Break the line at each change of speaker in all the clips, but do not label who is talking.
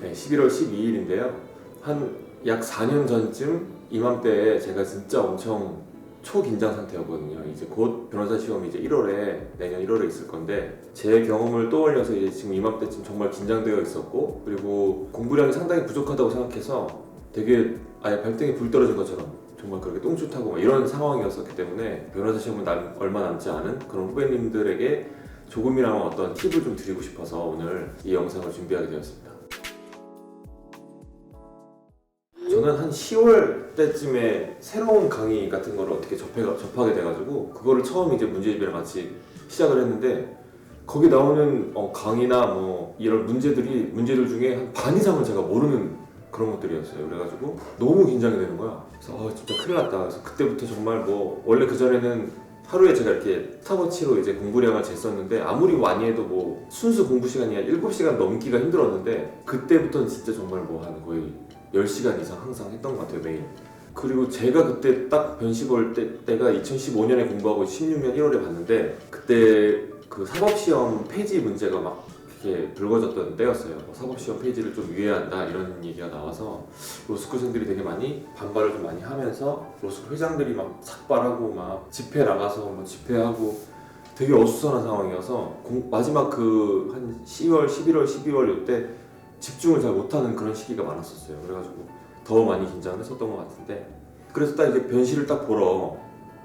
네, 11월 12일인데요. 한 약 4년 전쯤 이맘때에 제가 진짜 엄청 초긴장 상태였거든요. 이제 곧 변호사 시험이 이제 1월에 내년 1월에 있을 건데 제 경험을 떠올려서 이제 지금 이맘때쯤 정말 긴장되어 있었고, 그리고 공부량이 상당히 부족하다고 생각해서 되게 아예 발등에 불 떨어진 것처럼 정말 그렇게 똥줄 타고 이런 상황이었었기 때문에 변호사 시험은 얼마 남지 않은 그런 후배님들에게 조금이나마 어떤 팁을 좀 드리고 싶어서 오늘 이 영상을 준비하게 되었습니다. 저는 한 10월 때쯤에 새로운 강의 같은 거를 어떻게 접하게 돼가지고 그거를 처음 이제 문제집이랑 같이 시작을 했는데, 거기 나오는 강의나 뭐 이런 문제들 중에 한 반 이상은 제가 모르는 그런 것들이었어요. 그래가지고 너무 긴장이 되는 거야. 그래서 진짜 큰일 났다. 그래서 그때부터 정말 뭐 원래 그전에는 하루에 제가 이렇게 스타워치로 이제 공부량을 쟀었는데 아무리 많이 해도 뭐 순수 공부 시간이 한 7시간 넘기가 힘들었는데, 그때부터는 진짜 정말 뭐 한 거의 10시간 이상 항상 했던 것 같아요, 매일. 그리고 제가 그때 딱 변시 볼 때가 2015년에 공부하고 16년 1월에 봤는데, 그때 그 사법시험 페이지 문제가 막 이렇게 불거졌던 때였어요. 사법시험 페이지를 좀 유예한다 이런 얘기가 나와서 로스쿨생들이 되게 많이 반발을 좀 많이 하면서 로스쿨 회장들이 막 삭발하고 막 집회 나가서 뭐 집회하고 되게 어수선한 상황이어서 마지막 그 한 10월, 11월, 12월 이때 집중을 잘 못하는 그런 시기가 많았었어요. 그래가지고 더 많이 긴장을 했었던 것 같은데, 그래서 딱 이제 변시를 딱 보러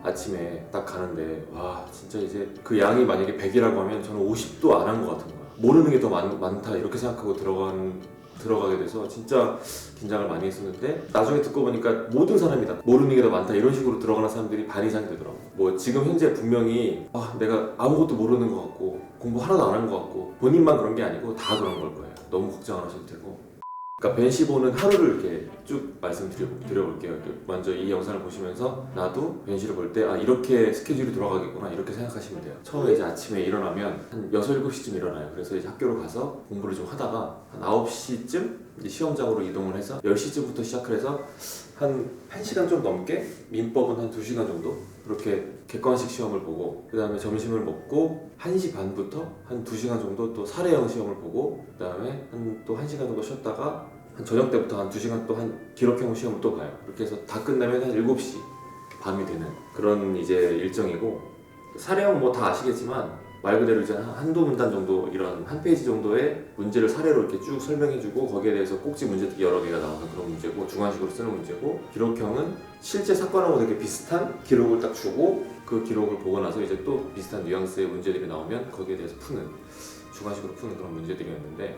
아침에 딱 가는데 와 진짜 이제 그 양이 만약에 100이라고 하면 저는 50도 안 한 것 같은 거야. 모르는 게 더 많다 이렇게 생각하고 들어가게 돼서 진짜 긴장을 많이 했었는데, 나중에 듣고 보니까 모든 사람이 다 모르는 게 더 많다 이런 식으로 들어가는 사람들이 반 이상이 되더라고. 뭐 지금 현재 분명히 내가 아무것도 모르는 것 같고 공부 하나도 안 한 것 같고 본인만 그런 게 아니고 다 그런 걸 거예요. 너무 걱정 안 하셔도 되고. 그러니까 변시 보는 하루를 이렇게 쭉 말씀드려볼게요. 먼저 이 영상을 보시면서 나도 변시를 볼 때 이렇게 스케줄이 돌아가겠구나 이렇게 생각하시면 돼요. 처음에 이제 아침에 일어나면 한 6, 7시쯤 일어나요. 그래서 이제 학교로 가서 공부를 좀 하다가 한 9시쯤 이제 시험장으로 이동을 해서 10시쯤부터 시작을 해서 한 1시간 좀 넘게, 민법은 한 2시간 정도 그렇게 객관식 시험을 보고, 그 다음에 점심을 먹고 1시 반부터 한 2시간 정도 또 사례형 시험을 보고, 그 다음에 또 1시간 정도 쉬었다가 한 저녁 때부터 한 2시간 또 한 기록형 시험을 또 가요. 그렇게 해서 다 끝나면 한 7시 밤이 되는 그런 이제 일정이고, 사례형 뭐 다 아시겠지만 말 그대로 이제 한두 문단 정도, 이런 한 페이지 정도의 문제를 사례로 이렇게 쭉 설명해주고 거기에 대해서 꼭지 문제들이 여러 개가 나오는 그런 문제고, 중간식으로 쓰는 문제고, 기록형은 실제 사건하고 되게 비슷한 기록을 딱 주고 그 기록을 보고 나서 이제 또 비슷한 뉘앙스의 문제들이 나오면 거기에 대해서 주관식으로 푸는 그런 문제들이었는데,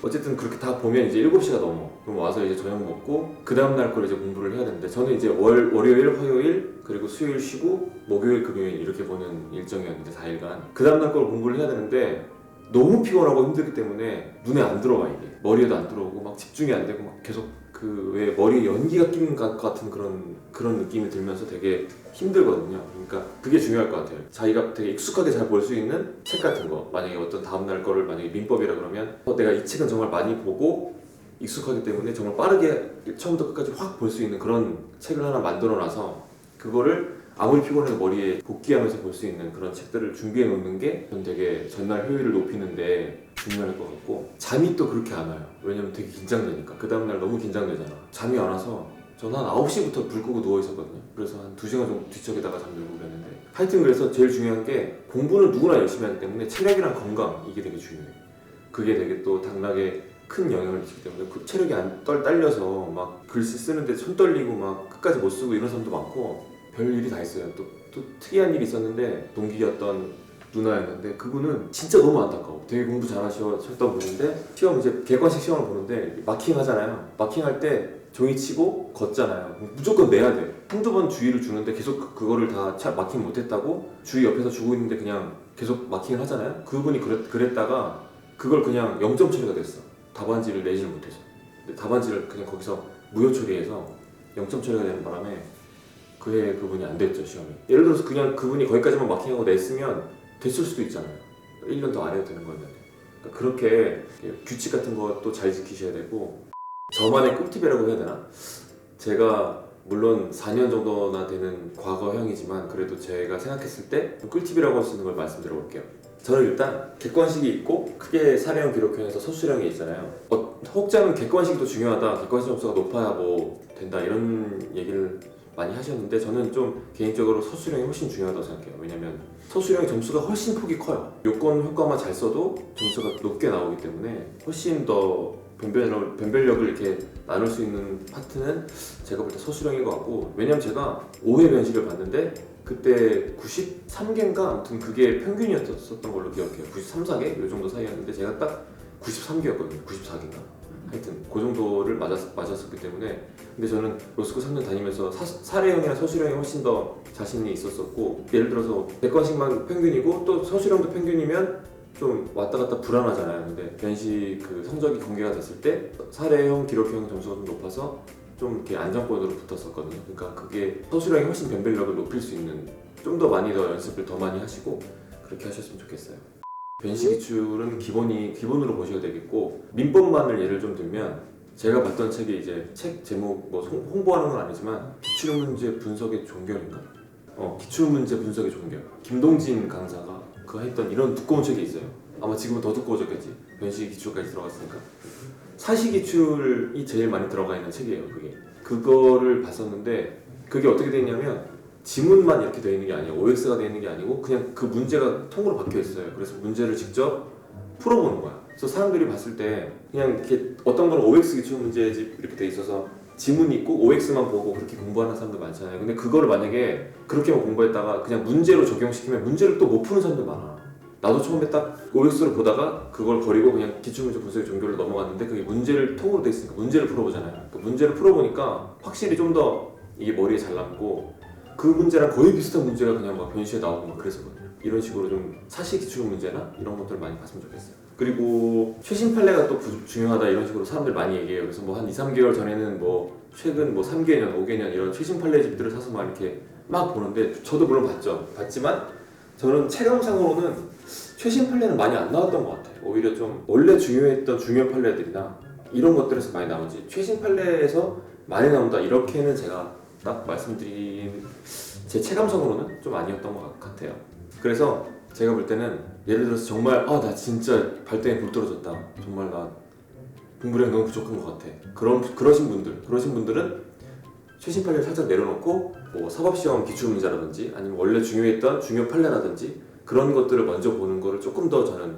어쨌든 그렇게 다 보면 이제 7시가 넘어. 그럼 와서 이제 저녁 먹고 그 다음날 걸 이제 공부를 해야 되는데, 저는 이제 월요일, 화요일, 그리고 수요일 쉬고 목요일, 금요일 이렇게 보는 일정이었는데 4일간 그 다음날 걸 공부를 해야 되는데 너무 피곤하고 힘들기 때문에 눈에 안 들어와. 이게 머리에도 안 들어오고 막 집중이 안 되고 막 계속 그 왜 머리에 연기가 끼는 것 같은 그런 느낌이 들면서 되게 힘들거든요. 그러니까 그게 중요할 것 같아요. 자기가 되게 익숙하게 잘 볼 수 있는 책 같은 거, 만약에 어떤 다음날 거를 만약에 민법이라 그러면 내가 이 책은 정말 많이 보고 익숙하기 때문에 정말 빠르게 처음부터 끝까지 확 볼 수 있는 그런 책을 하나 만들어 놔서 그거를 아무리 피곤해도 머리에 복귀하면서 볼 수 있는 그런 책들을 준비해 놓는 게 전 되게 전날 효율을 높이는데 중요할 것 같고, 잠이 또 그렇게 안 와요. 왜냐면 되게 긴장되니까. 그 다음날 너무 긴장되잖아. 잠이 안 와서 저는 한 9시부터 불 끄고 누워 있었거든요. 그래서 한 2시간 정도 뒤척이다가 잠들고 그랬는데, 하여튼 그래서 제일 중요한 게 공부는 누구나 열심히 하기 때문에 체력이랑 건강, 이게 되게 중요해요. 그게 되게 또 당락에 큰 영향을 미치기 때문에 그 체력이 안 딸려서 막 글씨 쓰는데 손 떨리고 막 끝까지 못 쓰고 이런 사람도 많고 별 일이 다 있어요. 또 특이한 일이 있었는데, 동기였던 누나였는데 그분은 진짜 너무 안타까워. 되게 공부 잘하셨던 분인데 시험 이제 객관식 시험을 보는데 마킹 하잖아요. 마킹할 때 종이치고 걷잖아요. 무조건 내야 돼. 한두 번 주의를 주는데 계속 그거를 다 마킹 못했다고 주의 옆에서 주고 있는데 그냥 계속 마킹을 하잖아요. 그분이 그랬다가 그걸 그냥 0점 처리가 됐어. 답안지를 내지를 못해서. 근데 답안지를 그냥 거기서 무효 처리해서 0점 처리가 되는 바람에 그해 그분이 안 됐죠, 시험이. 예를 들어서 그냥 그분이 거기까지만 마킹하고 냈으면 됐을 수도 있잖아요. 1년 더 안 해도 되는 거였는데. 그러니까 그렇게 규칙 같은 것도 잘 지키셔야 되고, 저만의 꿀팁이라고 해야 되나? 제가 물론 4년 정도나 되는 과거형이지만 그래도 제가 생각했을 때 꿀팁이라고 할 수 있는 걸 말씀드려 볼게요. 저는 일단 객관식이 있고 크게 사례형, 기록형에서 서술형이 있잖아요. 혹자는 객관식도 중요하다, 객관식 점수가 높아야 뭐 된다 이런 얘기를 많이 하셨는데 저는 좀 개인적으로 서술형이 훨씬 중요하다고 생각해요. 왜냐면 서술형의 점수가 훨씬 폭이 커요. 요건 효과만 잘 써도 점수가 높게 나오기 때문에 훨씬 더 변별력을 이렇게 나눌 수 있는 파트는 제가 볼 때 서술형인 것 같고, 왜냐면 제가 5회 변식을 봤는데 그때 93개인가 아무튼 그게 평균이었던 걸로 기억해요. 93, 4개? 요 정도 사이였는데 제가 딱 93개였거든요. 94개인가? 하여튼 그 정도를 맞았었기 때문에. 근데 저는 로스쿨 3년 다니면서 사례형이나 서술형이 훨씬 더 자신이 있었었고, 예를 들어서 객관식만 평균이고 또 서술형도 평균이면 좀 왔다 갔다 불안하잖아요. 근데 변식 그 성적이 공개가 됐을 때 사례형, 기록형 점수가 좀 높아서 좀 이렇게 안정권으로 붙었었거든요. 그러니까 그게 서술형이 훨씬 변별력을 높일 수 있는, 좀 더 많이 더 연습을 더 많이 하시고 그렇게 하셨으면 좋겠어요. 변식 기출은 기본으로 보셔야 되겠고, 민법만을 예를 좀 들면 제가 봤던 책이 이제 책 제목 뭐 홍보하는 건 아니지만 기출문제 분석의 종결인가? 기출문제 분석의 종결. 김동진 강사가 그 했던 이런 두꺼운 책이 있어요. 아마 지금은 더 두꺼워졌겠지. 변식 기출까지 들어갔으니까. 사시 기출이 제일 많이 들어가 있는 책이에요. 그거를 봤었는데 그게 어떻게 돼 있냐면 지문만 이렇게 돼 있는 게 아니에요. OX가 돼 있는 게 아니고 그냥 그 문제가 통으로 박혀 있어요. 그래서 문제를 직접 풀어보는 거야. 그래서 사람들이 봤을 때 그냥 이렇게 어떤 거는 OX 기출 문제집 이렇게 돼 있어서 지문이 있고 OX만 보고 그렇게 공부하는 사람들 많잖아요. 근데 그거를 만약에 그렇게만 공부했다가 그냥 문제로 적용시키면 문제를 또 못 푸는 사람들 많아. 나도 처음에 딱 OX를 보다가 그걸 버리고 그냥 기출문제 분석의 종결로 넘어갔는데 그게 문제를 통으로 돼 있으니까 문제를 풀어보잖아요. 그 문제를 풀어보니까 확실히 좀 더 이게 머리에 잘 남고, 그 문제랑 거의 비슷한 문제가 그냥 막 변시에 나오고 막 그랬었거든요. 이런 식으로 좀 사시 기출 문제나 이런 것들을 많이 봤으면 좋겠어요. 그리고 최신 판례가 또 중요하다 이런 식으로 사람들 많이 얘기해요. 그래서 뭐 한 2, 3개월 전에는 뭐 최근 뭐 3개년, 5개년 이런 최신 판례집들을 사서 막 이렇게 막 보는데, 저도 물론 봤지만 저는 체감상으로는 최신 판례는 많이 안 나왔던 것 같아요. 오히려 좀 원래 중요했던 중요 판례들이나 이런 것들에서 많이 나오지, 최신 판례에서 많이 나온다 이렇게는 제가 딱 말씀드린 제 체감상으로는 좀 아니었던 것 같아요. 그래서 제가 볼 때는 예를 들어서 정말 나 진짜 발등에 불 떨어졌다, 정말 나 공부량이 너무 부족한 것 같아, 그러신 분들은 최신 판례를 살짝 내려놓고 뭐 사법시험 기출문제라든지 아니면 원래 중요했던 중요 판례라든지 그런 것들을 먼저 보는 거를 조금 더 저는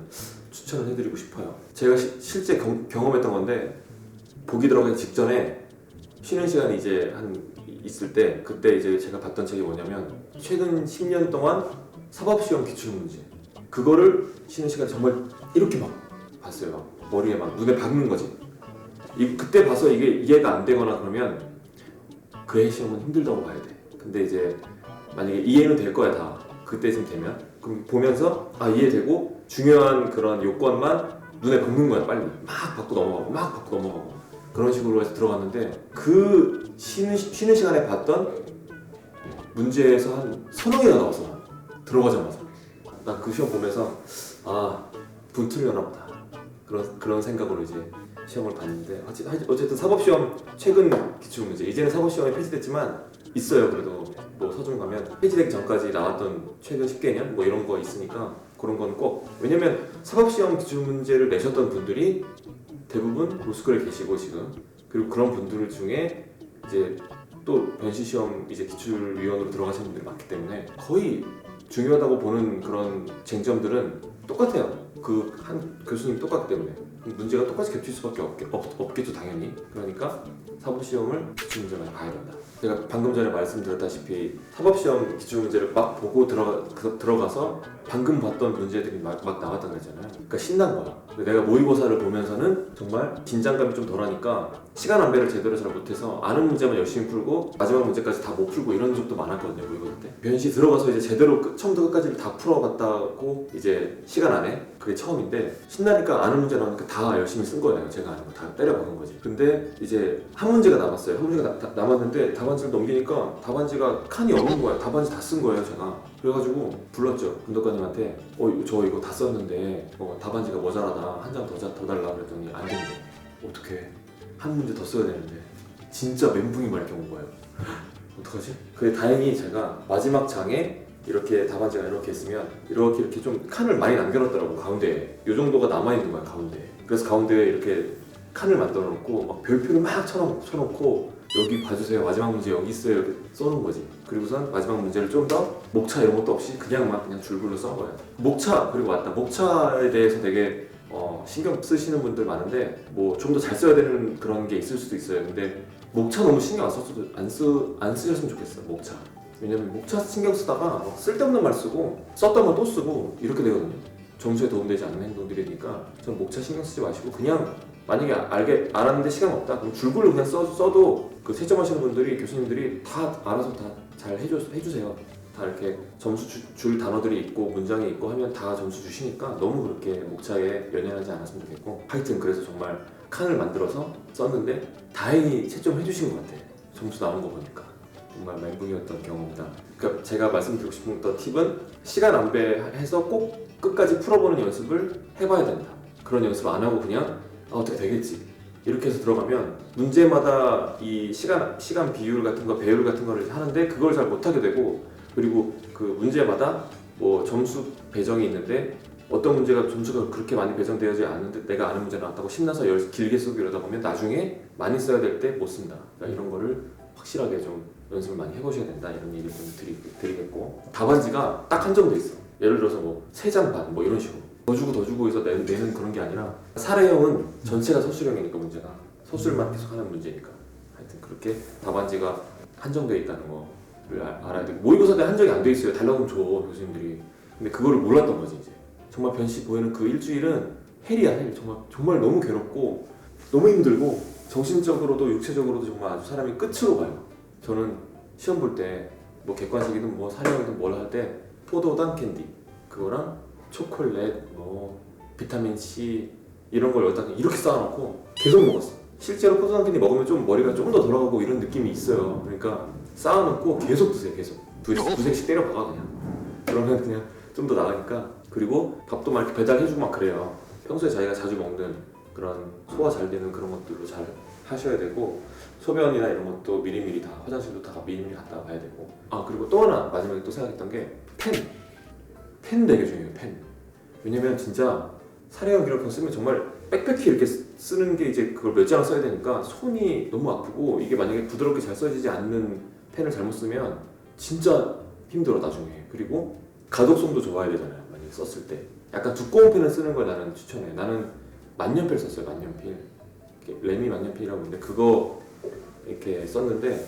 추천을 해드리고 싶어요. 제가 실제 경험했던 건데, 보기 들어가기 직전에 쉬는 시간이 이제 있을 때 그때 이제 제가 봤던 책이 뭐냐면 최근 10년 동안 사법시험 기출문제, 그거를 쉬는 시간에 정말 이렇게 막 봤어요. 막 머리에 막 눈에 박는 거지. 그때 봐서 이게 이해가 안 되거나 그러면 그 해 시험은 힘들다고 봐야 돼. 근데 이제 만약에 이해는 될 거야 다 그때쯤 되면, 그럼 보면서 이해되고 중요한 그런 요건만 눈에 박는 거야. 빨리 막 받고 넘어가고 그런 식으로 해서 들어갔는데, 그 쉬는 시간에 봤던 문제에서 한 서너 개가 나와서 들어가자마자 나 그 시험 보면서 분 틀려나 보다 그런 생각으로 이제 시험을 봤는데, 어쨌든 사법시험 최근 기출문제, 이제는 사법시험이 폐지됐지만 있어요. 그래도 뭐 서점 가면 폐지되기 전까지 나왔던 최근 10개년 뭐 이런 거 있으니까 그런 건 꼭, 왜냐면 사법시험 기출문제를 내셨던 분들이 대부분 로스쿨에 계시고 지금, 그리고 그런 분들 중에 이제 또 변시시험 이제 기출위원으로 들어가시는 분들이 많기 때문에 거의 중요하다고 보는 그런 쟁점들은 똑같아요. 그 한 교수님 똑같기 때문에 문제가 똑같이 겹칠 수밖에 없겠죠 당연히. 그러니까 사법시험을 기출문제만 봐야 된다. 제가 방금 전에 말씀드렸다시피 사법시험 기출문제를 막 보고 들어가서 방금 봤던 문제들이 막 나왔단 거잖아요. 그러니까 신난 거야. 내가 모의고사를 보면서는 정말 긴장감이 좀 덜하니까 시간 안배를 제대로 잘 못해서 아는 문제만 열심히 풀고 마지막 문제까지 다 못 풀고 이런 적도 많았거든요. 모의고사 때 변시 들어가서 이제 제대로 처음부터 끝까지 다 풀어봤다고 이제 시간 안에, 그게 처음인데 신나니까 아는 문제 나오니까 다 열심히 쓴 거예요. 제가 아니고 다 때려박은 거지. 근데 이제 한 문제가 남았어요. 한 문제가 남았는데 답안지를 넘기니까 답안지가 칸이 없는 거야. 답안지 다 쓴 거예요 제가. 그래가지고 불렀죠 분덕관님한테. 저 이거 다 썼는데 답안지가 모자라다, 한 장 더 달라 그랬더니 안 된대. 어떡해, 한 문제 더 써야 되는데. 진짜 멘붕이 막 이렇게 온 거예요. 어떡하지? 그래 다행히 제가 마지막 장에 이렇게 답안지가 이렇게 있으면 이렇게 좀 칸을 많이 남겨놨더라고 가운데에. 이 정도가 남아있는 거야 가운데에. 그래서 가운데에 이렇게 칸을 만들어 놓고 막 별표를 막 쳐놓고 여기 봐주세요 마지막 문제 여기 있어요 이렇게 써놓은 거지. 그리고선 마지막 문제를 좀 더 목차 이런 것도 없이 그냥 줄글로 써 거야. 목차 그리고 맞다 목차에 대해서 되게 신경 쓰시는 분들 많은데 뭐 좀 더 잘 써야 되는 그런 게 있을 수도 있어요. 근데 목차 너무 신경 안 쓰셨으면 좋겠어요. 목차. 왜냐면 목차 신경 쓰다가 막 쓸데없는 말 쓰고 썼던 거 또 쓰고 이렇게 되거든요. 점수에 도움되지 않는 행동들이니까 전 목차 신경 쓰지 마시고 그냥 만약에 알았는데 시간 없다 그럼 줄글로 그냥 써도 그 채점하시는 분들이 교수님들이 다 알아서 다 잘 해주세요. 다 이렇게 점수 줄 단어들이 있고 문장이 있고 하면 다 점수 주시니까 너무 그렇게 목차에 연연하지 않았으면 좋겠고 하여튼 그래서 정말 칸을 만들어서 썼는데 다행히 채점해 주신 것 같아요. 점수 나온 거 보니까 정말 멘붕이었던 경험이다. 그러니까 제가 말씀드리고 싶은 팁은 시간 안배해서 꼭 끝까지 풀어보는 연습을 해봐야 된다. 그런 연습 안 하고 그냥 어떻게 되겠지 이렇게 해서 들어가면 문제마다 이 시간 비율 같은 거 배율 같은 거를 하는데 그걸 잘 못하게 되고 그리고 그 문제마다 뭐 점수 배정이 있는데 어떤 문제가 점수가 그렇게 많이 배정되지 않는데 내가 아는 문제 나왔다고 신나서 길게 쓰고 이러다 보면 나중에 많이 써야 될 때 못 쓴다. 그러니까 이런 거를 확실하게 좀 연습을 많이 해보셔야 된다 이런 얘기를 좀 드리겠고 답안지가 딱 한정돼 있어. 예를 들어서 뭐 3장 반 뭐 이런 식으로 더 주고 해서 내는 그런 게 아니라 사례형은 전체가 서술형이니까 문제가 서술만 계속 하는 문제니까 하여튼 그렇게 답안지가 정한정되어 있다는 거를 알아야 되고 모의고사 때 한정이 안 돼 있어요. 달라고 줘 교수님들이. 근데 그거를 몰랐던 거지 이제. 정말 변시 보이는 그 일주일은 헬이야 헬. 정말 너무 괴롭고 너무 힘들고 정신적으로도 육체적으로도 정말 아주 사람이 끝으로 가요. 저는 시험 볼 때 뭐 객관식이든 뭐 사례형이든 뭘 할 때 포도당 캔디 그거랑 초콜릿 뭐 비타민 C 이런 걸 여기다 이렇게 쌓아놓고 계속 먹었어. 실제로 포도당 캔디 먹으면 좀 머리가 좀 더 돌아가고 이런 느낌이 있어요. 그러니까 쌓아놓고 계속 드세요. 계속 두세씩 때려 박아 그냥. 그러면 그냥 좀 더 나으니까. 그리고 밥도 막 이렇게 배달해주고 막 그래요. 평소에 자기가 자주 먹는 그런 소화 잘 되는 그런 것들로 잘 하셔야 되고 소변이나 이런 것도 미리미리 다 화장실도 다 미리미리 갔다 와야 되고 그리고 또 하나 마지막에 또 생각했던 게 펜 되게 중요해요. 펜. 왜냐면 진짜 사례형 기록형 쓰면 정말 빽빽히 이렇게 쓰는 게 이제 그걸 몇 장을 써야 되니까 손이 너무 아프고 이게 만약에 부드럽게 잘 써지지 않는 펜을 잘못 쓰면 진짜 힘들어 나중에. 그리고 가독성도 좋아야 되잖아요. 만약에 썼을 때 약간 두꺼운 펜을 쓰는 걸 나는 추천해. 나는 만년필 썼어요. 만년필 레미 만년필이라고 있는데 그거 이렇게 썼는데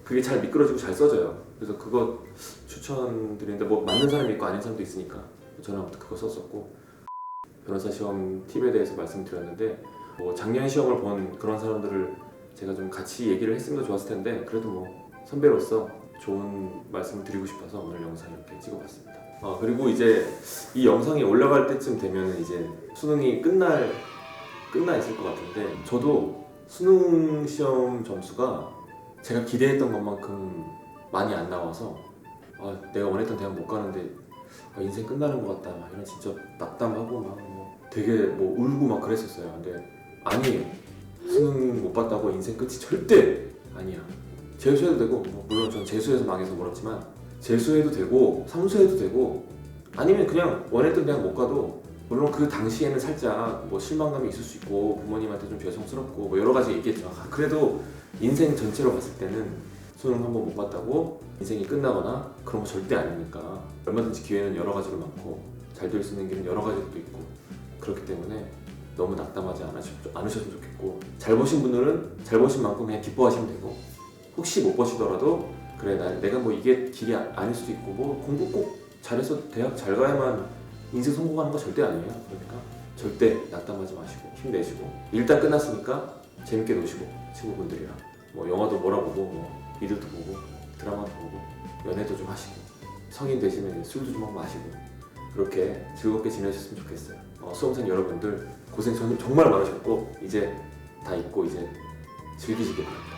그게 잘 미끄러지고 잘 써져요. 그래서 그거 추천드리는데 뭐 맞는 사람이 있고 아닌 사람도 있으니까 저는 아무튼 그거 썼었고 변호사 시험 팁에 대해서 말씀드렸는데 뭐 작년 시험을 본 그런 사람들을 제가 좀 같이 얘기를 했으면 더 좋았을 텐데 그래도 뭐 선배로서 좋은 말씀을 드리고 싶어서 오늘 영상 이렇게 찍어봤습니다. 그리고 이제 이 영상이 올라갈 때쯤 되면 이제 수능이 끝나 있을 것 같은데 저도 수능 시험 점수가 제가 기대했던 것만큼 많이 안 나와서 내가 원했던 대학 못 가는데 인생 끝나는 것 같다 막 이런 진짜 낙담하고 막 되게 울고 막 그랬었어요. 근데 아니에요. 수능 못 봤다고 인생 끝이 절대 아니야. 재수해도 되고 물론 전 재수해서 망해서 멀었지만 재수해도 되고 삼수해도 되고 아니면 그냥 원했던 대학 못 가도 물론 그 당시에는 살짝 실망감이 있을 수 있고 부모님한테 좀 죄송스럽고 여러 가지 있겠지만 그래도 인생 전체로 봤을 때는 수능 한번 못 봤다고 인생이 끝나거나 그런 거 절대 아니니까 얼마든지 기회는 여러 가지로 많고 잘 될 수 있는 길은 여러 가지도 있고 그렇기 때문에 너무 낙담하지 않으셨으면 좋겠고 잘 보신 분들은 잘 보신 만큼 그냥 기뻐하시면 되고 혹시 못 보시더라도 그래 내가 이게 길이 아닐 수도 있고 공부 꼭 잘해서 대학 잘 가야만 인생 성공하는 거 절대 아니에요. 그러니까 절대 낙담하지 마시고 힘내시고 일단 끝났으니까 재밌게 노시고 친구분들이랑 영화도 몰아보고 미드도 보고 드라마도 보고 연애도 좀 하시고 성인 되시면 술도 좀 마시고 그렇게 즐겁게 지내셨으면 좋겠어요. 수험생 여러분들 고생 정말 많으셨고 이제 다 잊고 이제 즐기시길 바랍니다.